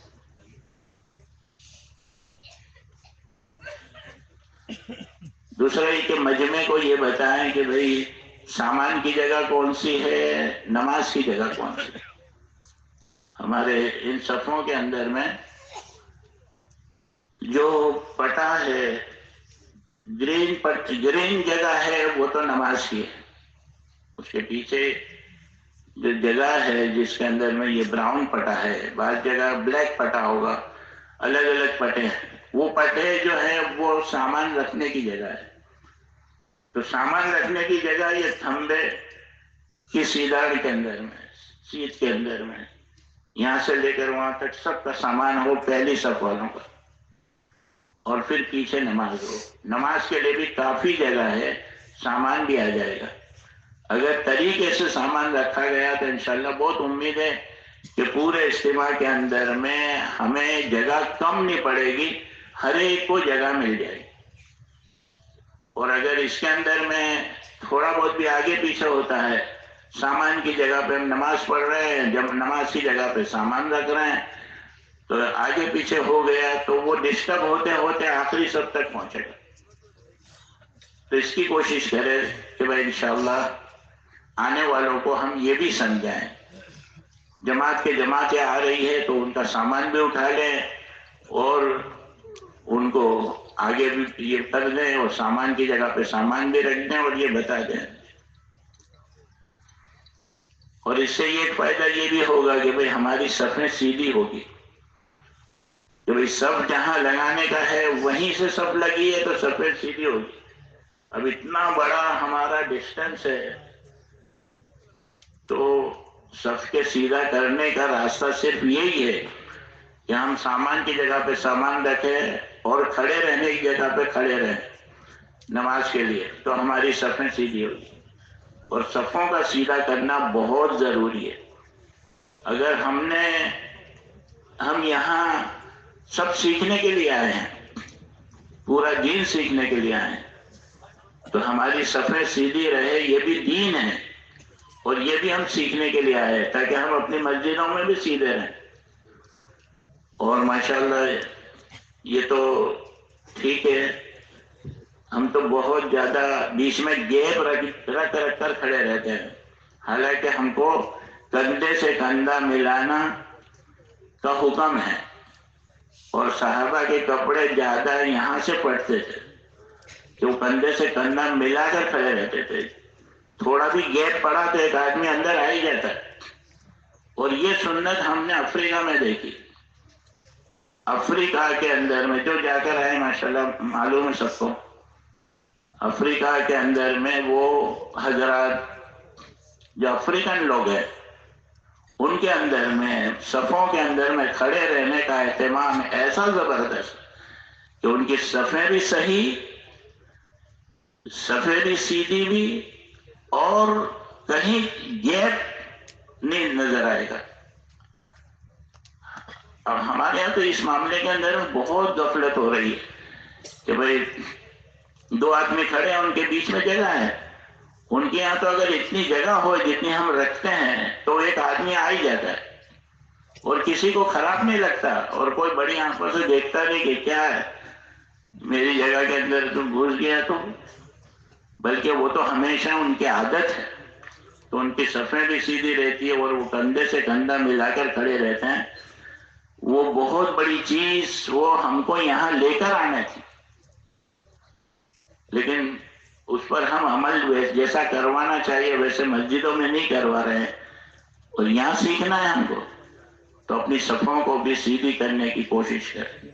دوسرا یہ کہ مجمع کو یہ بتائیں کہ بھئی سامان کی جگہ کون سی ہے، نماز کی جگہ کون سی ہے. ہمارے ان صفوں کے اندر میں جو پٹا ہے، گرین جگہ ہے، وہ تو نماز کی ہے. اس کے پیچھے جو جگہ ہے جس کے اندر میں یہ براؤن پٹا ہے، بعض جگہ بلیک پٹا ہوگا، الگ الگ پٹے ہیں. وہ پٹے جو ہے وہ سامان رکھنے کی جگہ ہے. تو سامان رکھنے کی جگہ یہ تھمبے کی سیدھاڑ کے اندر میں، سیٹ کے اندر میں، یہاں سے لے کر وہاں تک سب کا سامان ہو پہلی صف والوں کا. اور پھر پیچھے نماز ہو. نماز کے لیے بھی کافی جگہ ہے، سامان بھی آ جائے گا. اگر طریقے سے سامان رکھا گیا تو انشاءاللہ بہت امید ہے کہ پورے اجتماع کے اندر میں ہمیں جگہ کم نہیں پڑے گی، ہر ایک کو جگہ مل جائے گی. اور اگر اس کے اندر میں تھوڑا بہت بھی آگے پیچھے ہوتا ہے، سامان کی جگہ پہ ہم نماز پڑھ رہے ہیں، جب نماز کی جگہ پہ سامان رکھ رہے ہیں تو آگے پیچھے ہو گیا تو وہ ڈسٹرب ہوتے ہوتے آخری سب تک پہنچے گا. تو اس کی کوشش کرے کہ بھائی انشاءاللہ آنے والوں کو ہم یہ بھی سمجھائیں، جماعت کے جماعتیں آ رہی ہے تو ان کا سامان بھی اٹھا لیں اور ان کو آگے بھی یہ کر دیں اور سامان کی جگہ پہ سامان بھی رکھ دیں اور یہ بتا دیں. اور اس سے یہ فائدہ یہ بھی ہوگا کہ بھئی ہماری صفیں سیدھی ہوگی، کہ بھئی سب جہاں لگانے کا ہے وہیں سے سب لگی ہے تو صفیں سیدھی ہوگی. اب اتنا بڑا ہمارا ڈسٹنس ہے تو صف کے سیدھا کرنے کا راستہ صرف یہی ہے کہ ہم سامان کی جگہ پہ سامان رکھیں اور کھڑے رہنے کی جگہ پہ کھڑے رہیں نماز کے لیے، تو ہماری صفیں سیدھی ہوگی. اور صفوں کا سیدھا کرنا بہت ضروری ہے. اگر ہم یہاں سب سیکھنے کے لیے آئے ہیں، پورا دین سیکھنے کے لیے آئے ہیں، تو ہماری صفیں سیدھی رہے یہ بھی دین ہے اور یہ بھی ہم سیکھنے کے لیے آئے ہیں تاکہ ہم اپنی مسجدوں میں بھی سیدھے رہیں. اور ماشاءاللہ یہ تو ٹھیک ہے، ہم تو بہت زیادہ بیچ میں گیپ رکھ کر کھڑے رہتے ہیں، حالانکہ ہم کو کندھے سے کندھا ملانا کا حکم ہے. اور صحابہ کے کپڑے زیادہ یہاں سے پڑتے تھے کہ وہ کندھے سے کندھا ملا کر کھڑے رہتے تھے. تھوڑا بھی گیپ پڑا تو ایک آدمی اندر آ ہی جاتا ہے. اور یہ سنت ہم نے افریقہ میں دیکھی. افریقہ کے اندر میں جو جا کر آئے ماشاءاللہ معلوم ہے سب کو، افریقہ کے اندر میں وہ حضرات جو افریقن لوگ ہیں ان کے اندر میں صفوں کے اندر میں کھڑے رہنے کا اہتمام ایسا زبردست کہ ان کی صفیں بھی صحیح، صفیں بھی سیدھی بھی، اور کہیں گیپ نہیں نظر آئے گا. اور ہمارے یہاں تو اس معاملے کے اندر بہت غفلت ہو رہی ہے کہ بھئی دو آدمی کھڑے ہیں ان کے بیچ میں جگہ ہے. ان کے یہاں تو اگر اتنی جگہ ہو جتنی ہم رکھتے ہیں تو ایک آدمی آ ہی جاتا ہے اور کسی کو خراب نہیں لگتا اور کوئی بڑی آنکھوں سے دیکھتا نہیں کہ کیا ہے میری جگہ کے اندر تم گھس گیا. تو بلکہ وہ تو ہمیشہ ان کی عادت ہے تو ان کی صفیں بھی سیدھی رہتی ہے اور وہ کندھے سے کندھا ملا کر کھڑے رہتے ہیں. وہ بہت بڑی چیز وہ ہم کو یہاں لے کر آنا تھی، لیکن اس پر ہم عمل جیسا کروانا چاہیے ویسے مسجدوں میں نہیں کروا رہے ہیں. اور یہاں سیکھنا ہے ہم کو تو اپنی صفوں کو بھی سیدھی کرنے کی کوشش کریں.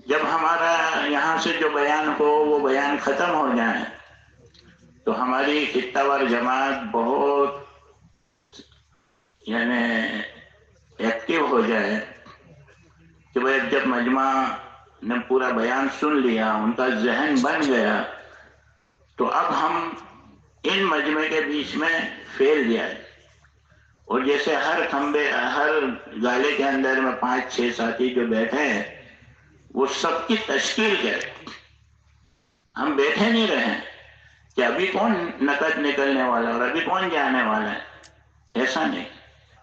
جب ہمارا یہاں سے جو بیان ہو وہ بیان ختم ہو جائے تو ہماری خطہ وار جماعت بہت یعنی ایکٹیو ہو جائے کہ بھائی جب مجمع نے پورا بیان سن لیا، ان کا ذہن بن گیا، تو اب ہم ان مجمع کے بیچ میں پھیل جائے، اور جیسے ہر گالے کے اندر میں 5-6 ساتھی جو بیٹھے ہیں وہ سب کی تشکیل کرے. ہم بیٹھے نہیں رہے کہ ابھی کون نقد نکلنے والا اور ابھی کون جانے والا ہے، ایسا نہیں،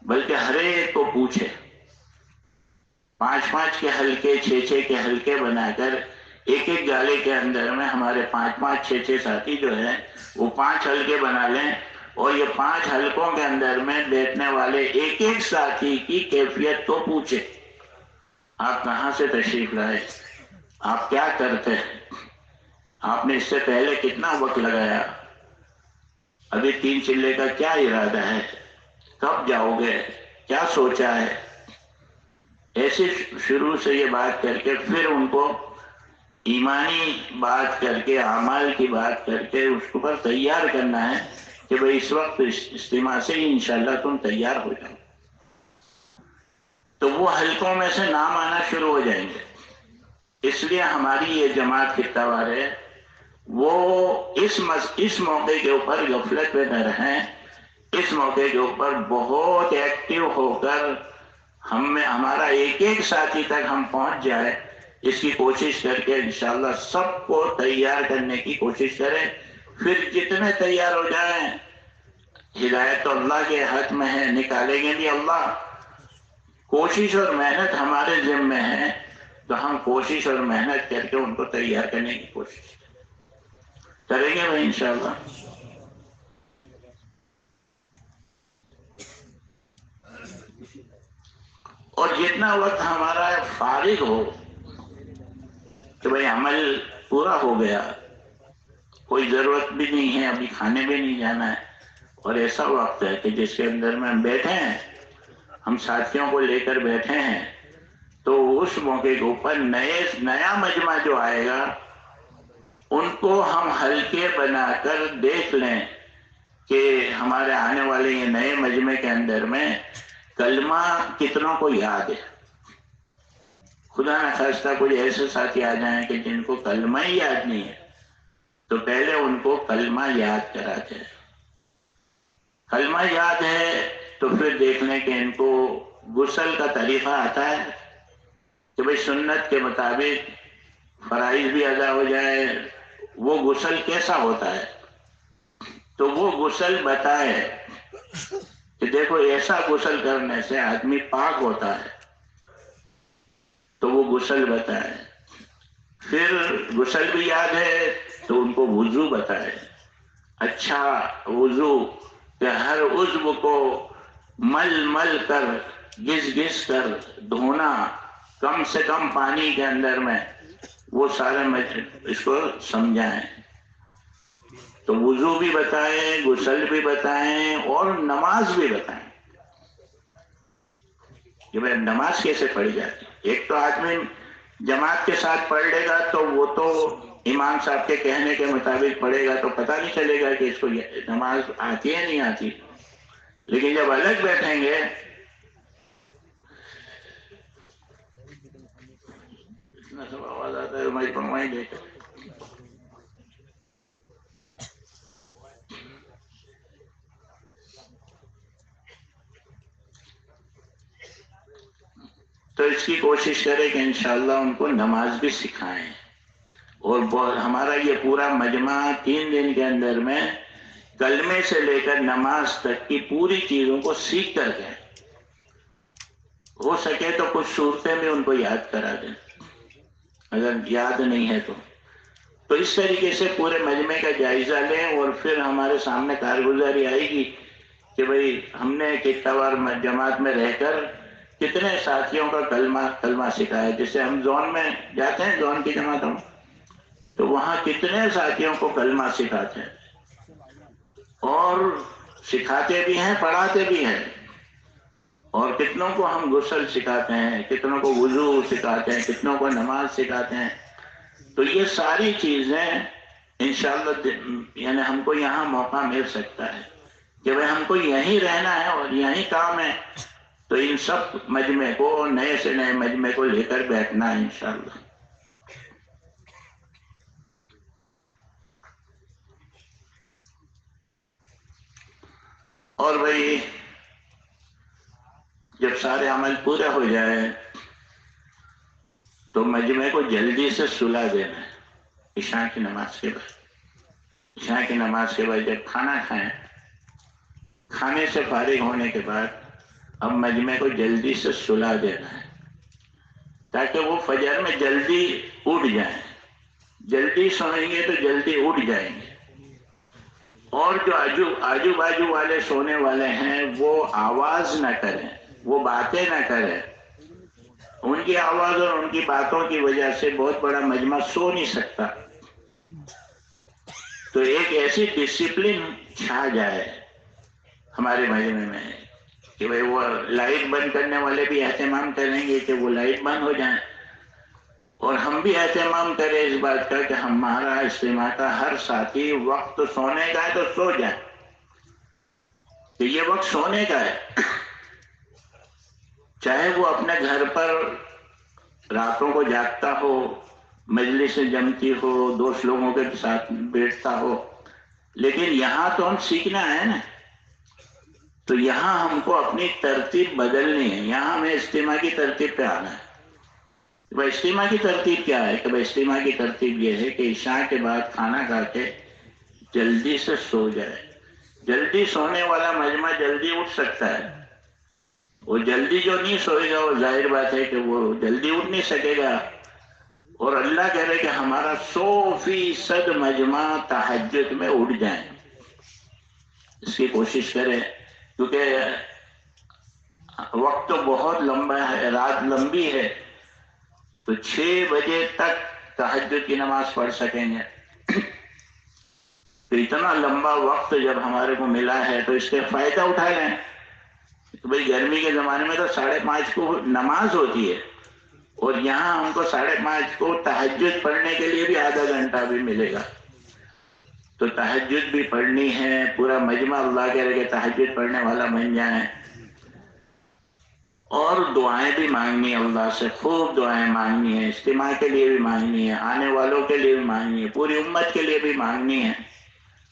بلکہ ہر ایک کو پوچھے. 5-5 کے حلقے، 6-6 کے حلقے بنا کر ایک گالے کے اندر میں ہمارے 5-5 6-6 ساتھی جو ہیں وہ 5 حلقے بنا لیں، اور یہ 5 حلقوں کے اندر میں بیٹھنے والے ایک ساتھی کی کیفیت کو پوچھے. آپ کہاں سے تشریف لائے، آپ کیا کرتے ہیں، آپ نے اس سے پہلے کتنا وقت لگایا، ابھی 3 چلے کا کیا ارادہ ہے، کب جاؤ گے، کیا سوچا ہے. ایسے شروع سے یہ بات کر کے پھر ان کو ایمانی بات کر کے، اعمال کی بات کر کے اس کو پر تیار کرنا ہے کہ بھئی اس وقت اجتماع سے ہی انشاءاللہ تم تیار ہو جاؤ. تو وہ حلقوں میں سے نام آنا شروع ہو جائیں گے. اس لیے ہماری یہ جماعت کی تبار ہے، وہ اس موقع کے اوپر غفلت میں نہ رہیں، اس موقع کے اوپر بہت ایکٹیو ہو کر ہمارا ایک ساتھی تک ہم پہنچ جائے، اس کی کوشش کر کے انشاءاللہ سب کو تیار کرنے کی کوشش کریں. پھر جتنے تیار ہو جائیں، ہدایت تو اللہ کے ہاتھ میں ہے، نکالیں گے بھی اللہ. کوشش اور محنت ہمارے ذمہ ہے، تو ہم کوشش اور محنت کر کے ان کو تیار کرنے کی کوشش کریں گے بھائی انشاءاللہ. اور جتنا وقت ہمارا فارغ ہو کہ بھئی عمل پورا ہو گیا، کوئی ضرورت بھی نہیں ہے، ابھی کھانے بھی نہیں جانا ہے، اور ایسا وقت ہے کہ جس کے اندر میں ہم بیٹھے ہیں، ہم ساتھیوں کو لے کر بیٹھے ہیں، تو اس موقع کے اوپر نیا مجمع جو آئے گا ان کو ہم حلقے بنا کر دیکھ لیں کہ ہمارے آنے والے یہ نئے مجمع کے اندر میں کلمہ کتنوں کو یاد ہے. خدا نہ خواستہ کوئی ایسے ساتھی آ جائیں کہ جن کو کلمہ ہی یاد نہیں ہے، تو پہلے ان کو کلمہ یاد کراتے ہیں. کلمہ یاد ہے تو پھر دیکھنے کہ ان کو غسل کا طریقہ آتا ہے کہ بھئی سنت کے مطابق فرائض بھی ادا ہو جائے. وہ غسل کیسا ہوتا ہے تو وہ غسل بتائے کہ دیکھو ایسا غسل کرنے سے آدمی پاک ہوتا ہے، تو وہ غسل بتائے. پھر غسل بھی یاد ہے تو ان کو وضو بتائے، اچھا وضو کہ ہر عضو کو مل کر گھس کر دھونا، کم سے کم پانی کے اندر میں، وہ سارے اس کو سمجھائیں. تو وضو بھی بتائیں، غسل بھی بتائیں، اور نماز بھی بتائیں کہ بھئی نماز کیسے پڑھی جاتی. ایک تو آدمی جماعت کے ساتھ پڑھ لے گا تو وہ تو امام صاحب کے کہنے کے مطابق پڑھے گا، تو پتہ نہیں چلے گا کہ اس کو نماز آتی ہے نہیں آتی. لیکن جب الگ بیٹھیں گے، اتنا سب آواز آتا ہے ہماری پروائی دے کر، تو اس کی کوشش کریں کہ انشاءاللہ ان کو نماز بھی سکھائیں. اور ہمارا یہ پورا مجمع 3 دن کے اندر میں کلمے سے لے کر نماز تک کی پوری چیزوں کو سیکھ کر گئے. ہو سکے تو کچھ صورتیں بھی ان کو یاد کرا دیں اگر یاد نہیں ہے تو اس طریقے سے پورے مجمع کا جائزہ لیں، اور پھر ہمارے سامنے کارگزاری آئے گی کہ بھئی ہم نے کتنا بار جماعت میں رہ کر کتنے ساتھیوں کا کلمہ سکھایا. جیسے ہم زون میں جاتے ہیں، زون کی جماعتوں میں، تو وہاں کتنے ساتھیوں کو کلمہ سکھاتے ہیں، اور سکھاتے بھی ہیں، پڑھاتے بھی ہیں. اور کتنوں کو ہم غسل سکھاتے ہیں، کتنوں کو وضو سکھاتے ہیں، کتنوں کو نماز سکھاتے ہیں. تو یہ ساری چیزیں انشاءاللہ یعنی ہم کو یہاں موقع مل سکتا ہے کہ بھئی ہم کو یہیں رہنا ہے اور یہیں کام ہے، تو ان سب مجمع کو، نئے سے نئے مجمع کو لے کر بیٹھنا ہے انشاءاللہ۔ اور بھائی جب سارے عمل پورے ہو جائے تو مجمع کو جلدی سے سلا دینا ہے عشاء کی نماز کے بعد۔ عشاء کی نماز کے بعد جب کھانا کھائیں، کھانے سے فارغ ہونے کے بعد اب مجمع کو جلدی سے سلا دینا ہے تاکہ وہ فجر میں جلدی اٹھ جائیں۔ جلدی سوئیں گے تو جلدی اٹھ جائیں گے، اور جو آجو باجو والے سونے والے ہیں وہ آواز نہ کریں، وہ باتیں نہ کریں۔ ان کی آواز اور ان کی باتوں کی وجہ سے بہت بڑا مجمع سو نہیں سکتا۔ تو ایک ایسی ڈسپلن چھا جائے ہمارے مجمع میں کہ بھئی وہ لائٹ بند کرنے والے بھی اہتمام کریں گے کہ وہ لائٹ بند ہو جائیں، اور ہم بھی اہتمام کریں اس بات کا کہ ہمارا اجتماع کا ہر ساتھی وقت سونے کا ہے تو سو جائے، کہ یہ وقت سونے کا ہے۔ چاہے وہ اپنے گھر پر راتوں کو جاگتا ہو، مجلس جمتی ہو، دوست لوگوں کے ساتھ بیٹھتا ہو، لیکن یہاں تو ہم سیکھنا ہے نا، تو یہاں ہم کو اپنی ترتیب بدلنی ہے، یہاں ہمیں اجتماع کی ترتیب پہ آنا ہے۔ بھائی اجتماع کی ترتیب کیا ہے؟ کہ بھائی اجتماع کی ترتیب یہ ہے کہ عشاء کے بعد کھانا کھا کے جلدی سے سو جائے۔ جلدی سونے والا مجمع جلدی اٹھ سکتا ہے، وہ جلدی جو نہیں سوئے گا وہ ظاہر بات ہے کہ وہ جلدی اٹھ نہیں سکے گا۔ اور اللہ کہہ رہے کہ ہمارا 100% مجمع تہجد میں اٹھ جائیں، اس کی کوشش کریں، کیونکہ وقت تو بہت لمبا ہے، رات لمبی ہے، تو 6 بجے تک تہجد کی نماز پڑھ سکیں گے۔ تو اتنا لمبا وقت جب ہمارے کو ملا ہے تو اس کے فائدہ اٹھا لیں۔ بھئی گرمی کے زمانے میں تو 5:30 کو نماز ہوتی ہے، اور یہاں ہم کو 5:30 کو تہجد پڑھنے کے لیے بھی آدھا گھنٹہ بھی ملے گا، تو تہجد بھی پڑھنی ہے۔ پورا مجمع اللہ کہہ رہے کہ تہجد پڑھنے والا بن جائیں، اور دعائیں بھی مانگنی ہے اللہ سے، خوب دعائیں مانگنی ہے، اجتماع کے لیے بھی مانگنی ہے، آنے والوں کے لیے بھی مانگنی ہے، پوری امت کے لیے بھی مانگنی ہے،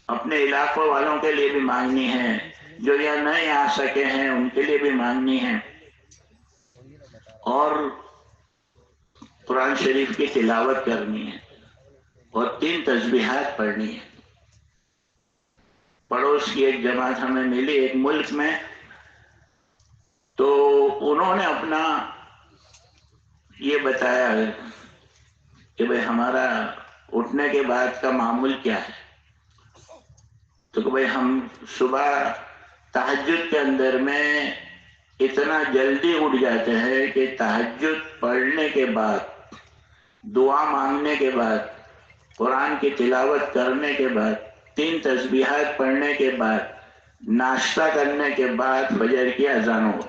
اپنے علاقوں والوں کے لیے بھی مانگنی ہے، جو یہاں نہیں آ سکے ہیں ان کے لیے بھی مانگنی ہے، اور قرآن شریف کی تلاوت کرنی ہے، اور 3 تسبیحات پڑھنی ہے۔ پڑوس کی ایک جماعت ہمیں ملی ایک ملک میں، تو انہوں نے اپنا یہ بتایا کہ بھئی ہمارا اٹھنے کے بعد کا معمول کیا ہے، تو کہ بھئی ہم صبح تہجد کے اندر میں اتنا جلدی اٹھ جاتے ہیں کہ تہجد پڑھنے کے بعد، دعا مانگنے کے بعد، قرآن کی تلاوت کرنے کے بعد، 3 تسبیحات پڑھنے کے بعد، ناشتہ کرنے کے بعد فجر کی اذان ہو۔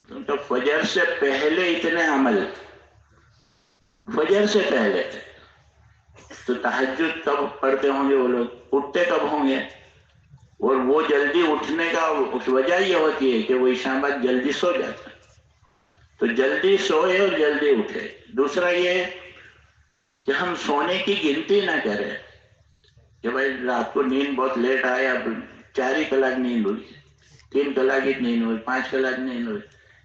تو فجر سے پہلے اتنے عمل، فجر سے پہلے، تو تہجد کب پڑھتے ہوں گے وہ لوگ، اٹھتے کب ہوں گے؟ اور وہ جلدی اٹھنے کا وجہ یہ ہوتی ہے کہ وہ عشاء بعد جلدی سو جاتا ہے، تو جلدی سوئے اور جلدی اٹھے۔ دوسرا یہ کہ ہم سونے کی گنتی نہ کریں کہ بھائی رات کو نیند بہت لیٹ آیا، 4 ہی کلاک نیند ہوئی، 3 کلاک کی نیند ہوئی، 5 کلاک نیند ہوئی،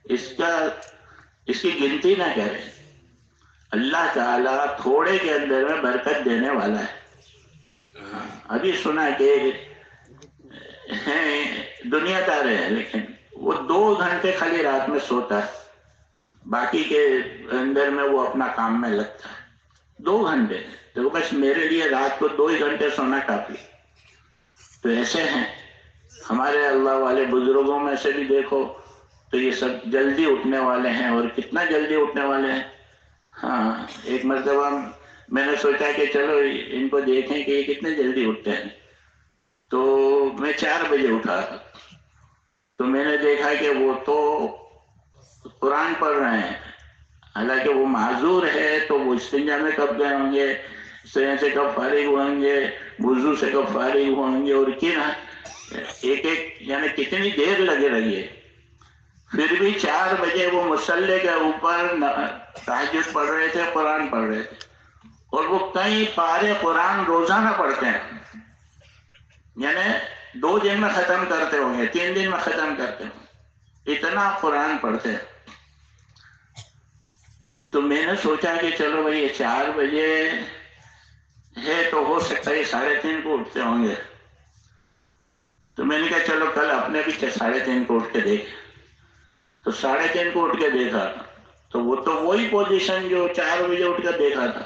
اس کی گنتی نہ کریں۔ اللہ تعالیٰ تھوڑے کے اندر میں برکت دینے والا ہے۔ ابھی سنا کہ دنیا دار ہے، لیکن وہ 2 گھنٹے خالی رات میں سوتا ہے، باقی کے اندر میں وہ اپنا کام میں لگتا ہے۔ 2 گھنٹے، تو بس میرے لیے رات کو 2 ہی گھنٹے سونا کافی۔ تو ایسے ہیں ہمارے اللہ والے بزرگوں میں سے بھی دیکھو تو یہ سب جلدی اٹھنے والے ہیں، اور کتنا جلدی اٹھنے والے ہیں۔ ہاں، ایک مرتبہ میں نے سوچا کہ چلو ان کو دیکھیں کہ یہ کتنے جلدی اٹھتے ہیں، تو میں 4 بجے اٹھا، تو میں نے دیکھا کہ وہ تو قرآن پڑھ رہے ہیں، حالانکہ وہ معذور ہے، تو وہ استنجا میں کب گئے ہوں گے، سینے سے کب فارغ ہوئیں گے، وضو سے کب فارغ ہوئیں گے، اور کن ایک ایک یعنی کتنی دیر لگے رہی ہے، پھر بھی 4 بجے وہ مصلی کے اوپر تہجد پڑھ رہے تھے، قرآن پڑھ رہے تھے، اور وہ کئی پارے قرآن روزانہ پڑھتے ہیں، یعنی 2 دن میں ختم کرتے ہوں گے، 3 دن میں ختم کرتے ہوں گے، اتنا قرآن پڑھتے ہیں۔ تو میں نے سوچا کہ چلو بھائی یہ 4 بجے ہے تو ہو سکتا ہے 3:30 کو اٹھتے ہوں گے، تو میں نے کہا چلو کل اپنے بھی 3:30 کو اٹھ کے دیکھ، تو 3:30 کو اٹھ کے دیکھا تو وہ تو وہی پوزیشن جو 4 بجے اٹھ کر دیکھا تھا،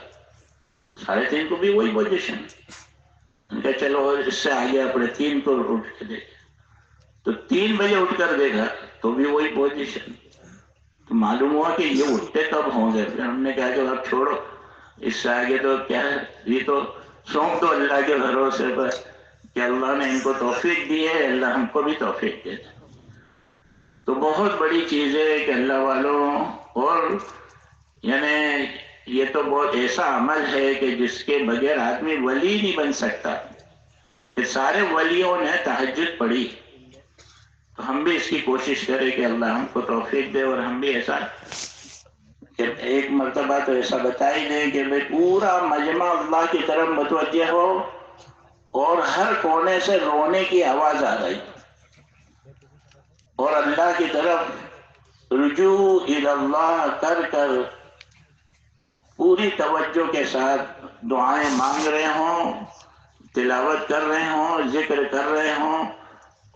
3:30 کو بھی وہی پوزیشن۔ میں نے کہا چلو اس سے آگے اپنے 3 کو اٹھ کے دیکھ، تو 3 بجے اٹھ کر دیکھا تو بھی وہی پوزیشن۔ تو معلوم ہوا کہ یہ اٹھتے کب ہوں گے، پھر ہم نے کہا کہ اب چھوڑو، اس سے آگے تو کیا ہے، یہ تو سونپ دو اللہ کے بھروسے پر کہ اللہ نے ان کو توفیق دی ہے، اللہ ہم کو بھی توفیق دے۔ تو بہت بڑی چیز ہے کہ اللہ والوں، اور یعنی یہ تو بہت ایسا عمل ہے کہ جس کے بغیر آدمی ولی نہیں بن سکتا، کہ سارے ولیوں نے تہجد پڑھی، تو ہم بھی اس کی کوشش کریں کہ اللہ ہم کو توفیق دے، اور ہم بھی ایسا کہ ایک مرتبہ تو ایسا بتا ہی دیں کہ بھئی پورا مجمع اللہ کی طرف متوجہ ہو، اور ہر کونے سے رونے کی آواز آ رہی، اور اللہ کی طرف رجوع الی اللہ کر کر پوری توجہ کے ساتھ دعائیں مانگ رہے ہوں، تلاوت کر رہے ہوں، ذکر کر رہے ہوں،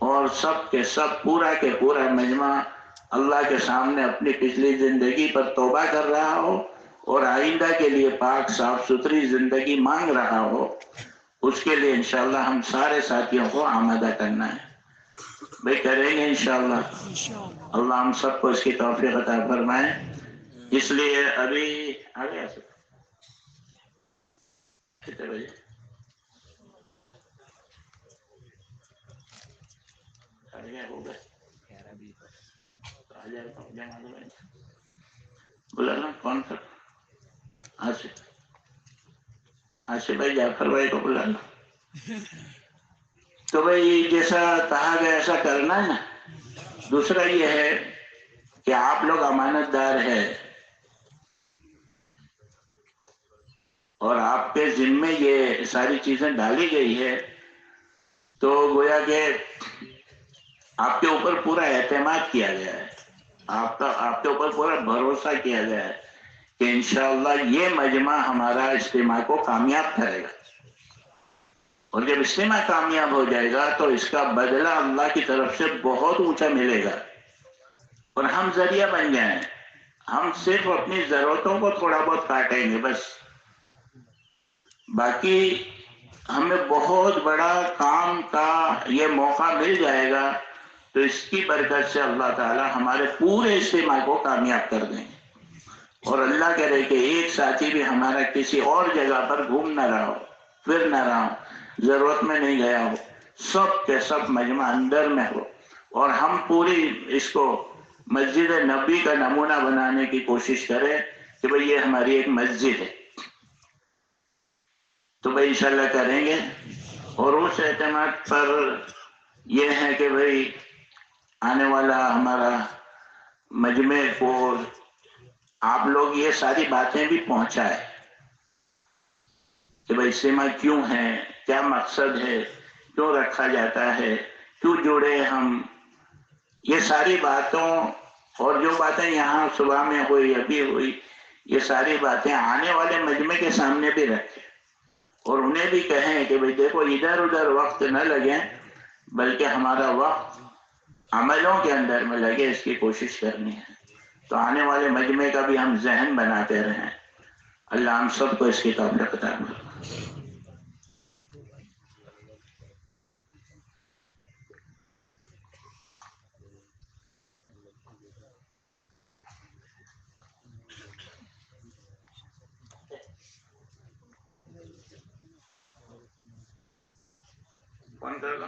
اور سب کے سب پورا کے پورا مجمع اللہ کے سامنے اپنی پچھلی زندگی پر توبہ کر رہا ہو، اور آئندہ کے لیے پاک صاف ستھری زندگی مانگ رہا ہو، اس کے لیے انشاءاللہ ہم سارے ساتھیوں کو آمادہ کرنا ہے۔ بھئی کریں گے انشاءاللہ، اللہ ہم سب کو اس کی توفیق عطا فرمائے۔ اس لیے ابھی آگے کتنے بجے ہو گئے بولا نا کون سا آصف بھائی، جعفر بھائی کو بلا نا۔ تو بھائی جیسا کہا گیا ایسا کرنا ہے نا۔ دوسرا یہ ہے کہ آپ لوگ امانت دار ہے، اور آپ کے ذمے یہ ساری چیزیں ڈالی گئی ہے، تو گویا کہ آپ کے اوپر پورا اعتماد کیا گیا ہے، آپ کے اوپر پورا بھروسہ کیا گیا ہے کہ انشاءاللہ یہ مجمع ہمارا اجتماع کو کامیاب کرے گا، اور جب اجتماع کامیاب ہو جائے گا تو اس کا بدلہ اللہ کی طرف سے بہت اونچا ملے گا، اور ہم ذریعہ بن جائیں، ہم صرف اپنی ضرورتوں کو تھوڑا بہت کاٹیں گے بس، باقی ہمیں بہت بڑا کام کا یہ موقع مل جائے گا، تو اس کی برکت سے اللہ تعالی ہمارے پورے اجتماع کو کامیاب کر دیں گے، اور اللہ کرے کہ ایک ساتھی بھی ہمارا کسی اور جگہ پر گھوم نہ رہا ہو، پھر نہ رہا ہو، ضرورت میں نہیں گیا ہو، سب کے سب مجمع اندر میں ہو، اور ہم پوری اس کو مسجد نبی کا نمونہ بنانے کی کوشش کریں کہ بھئی یہ ہماری ایک مسجد ہے، تو بھئی انشاءاللہ کریں گے۔ اور اس اعتماد پر یہ ہے کہ بھئی آنے والا ہمارا مجمع کو آپ لوگ یہ ساری باتیں بھی پہنچائے کہ بھئی اجتماع کیوں ہے، کیا مقصد ہے، کیوں رکھا جاتا ہے، کیوں جڑے ہم، یہ ساری باتوں، اور جو باتیں یہاں صبح میں ہوئی ابھی ہوئی، یہ ساری باتیں آنے والے مجمع کے سامنے بھی رکھیں، اور انہیں بھی کہیں کہ بھئی دیکھو ادھر ادھر وقت نہ لگیں، بلکہ ہمارا وقت عملوں کے اندر میں لگے، اس کی کوشش کرنی ہے، تو آنے والے مجمع کا بھی ہم ذہن بناتے رہیں۔ اللہ ہم سب کو اس کی توفیق عطا فرمائے۔ کون کرے گا؟